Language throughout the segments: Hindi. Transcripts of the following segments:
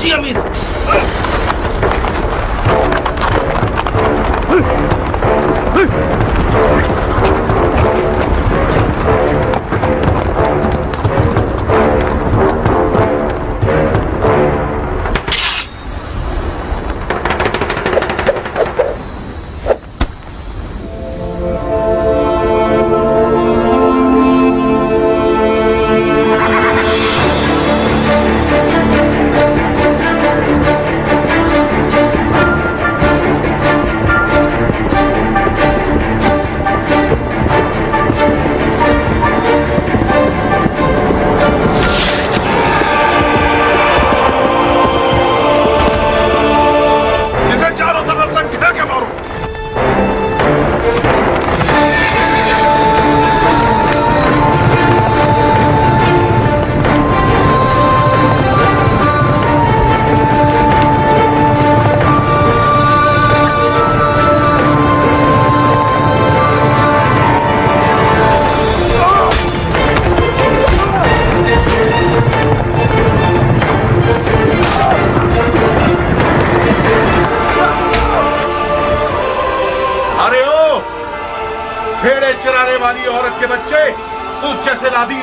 जी अमीर।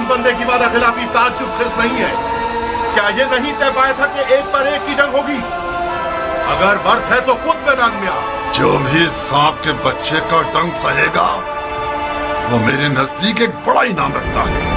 बंदे की वादा खिलाफी ताज्जुब खिस नहीं है। क्या ये नहीं तय पाया था कि एक पर एक की जंग होगी? अगर वर्थ है तो खुद मैदान में आ। जो भी सांप के बच्चे का डंक सहेगा वो मेरे नजदीक एक बड़ा इनाम रखता है।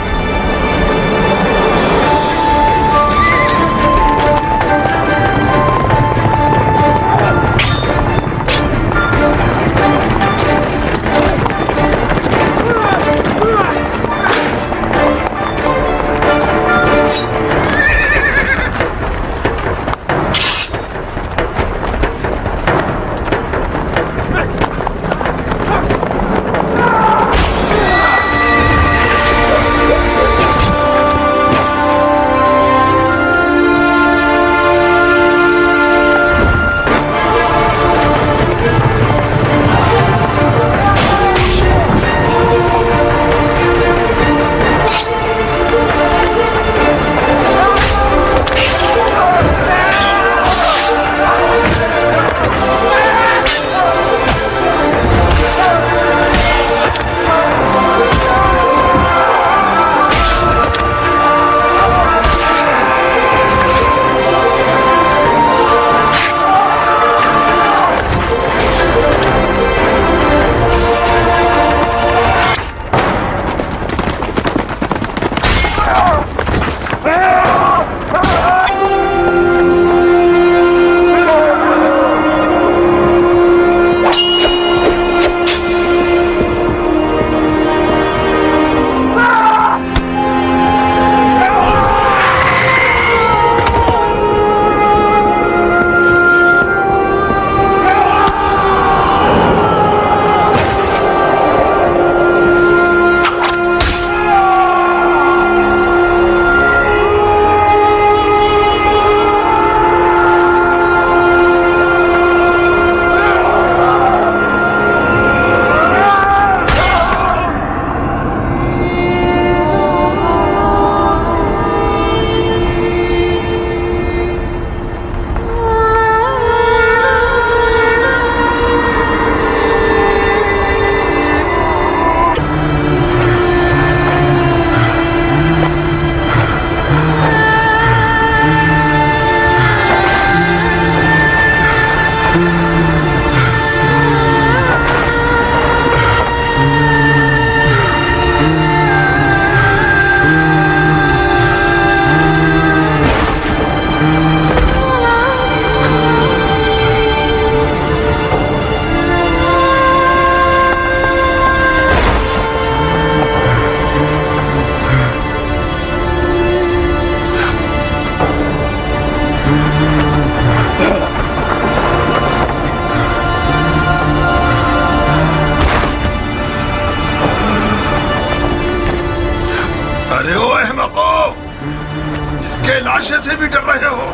लाशे से भी डर रहे हो?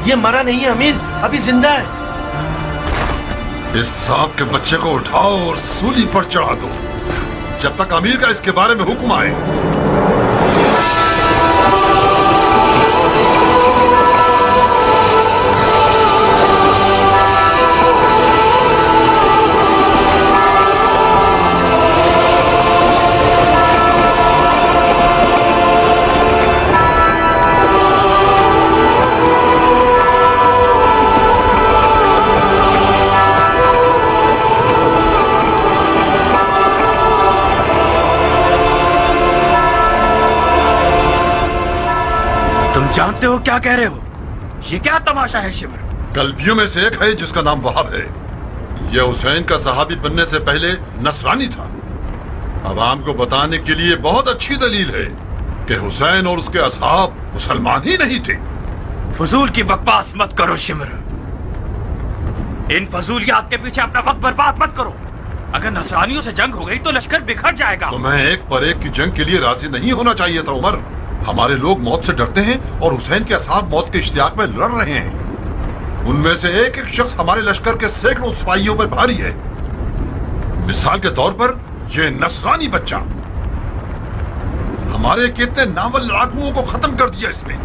ये मरा नहीं है अमीर, अभी जिंदा है। इस सांप के बच्चे को उठाओ और सूली पर चढ़ा दो जब तक अमीर का इसके बारे में हुक्म आए। हो क्या कह रहे हो? ये क्या तमाशा है शिमर? कल्पियों में से एक है जिसका नाम वहाब है। यह हुसैन का सहाबी बनने से पहले नसरानी था। अवाम को बताने के लिए बहुत अच्छी दलील है कि हुसैन और उसके असहाब मुसलमान ही नहीं थे। फजूल की बकवास मत करो शिमर। इन फजूलियात के पीछे अपना वक्त बर्बाद मत करो। अगर नसरानियों से जंग हो गई तो लश्कर बिखर जाएगा। तुम्हें एक पर एक की जंग के लिए राजी नहीं होना चाहिए था उमर। हमारे लोग मौत से डरते हैं और हुसैन के असहाब मौत के इश्तियाक में लड़ रहे हैं। उनमें से एक एक शख्स हमारे लश्कर के सैकड़ों सिपाहियों पर भारी है। मिसाल के तौर पर यह नसरानी बच्चा हमारे कितने नावल लड़ाकुओं को खत्म कर दिया इसने।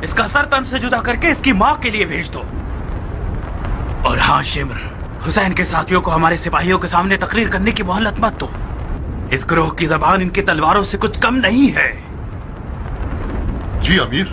इसका सर तन से जुदा करके इसकी माँ के लिए भेज दो। और हाँ शिमर, हुसैन के साथियों को हमारे सिपाहियों के सामने तकरीर करने की मोहलत मत दो। इस ग्रोह की जबान इनकी तलवारों से कुछ कम नहीं है। जी अमीर।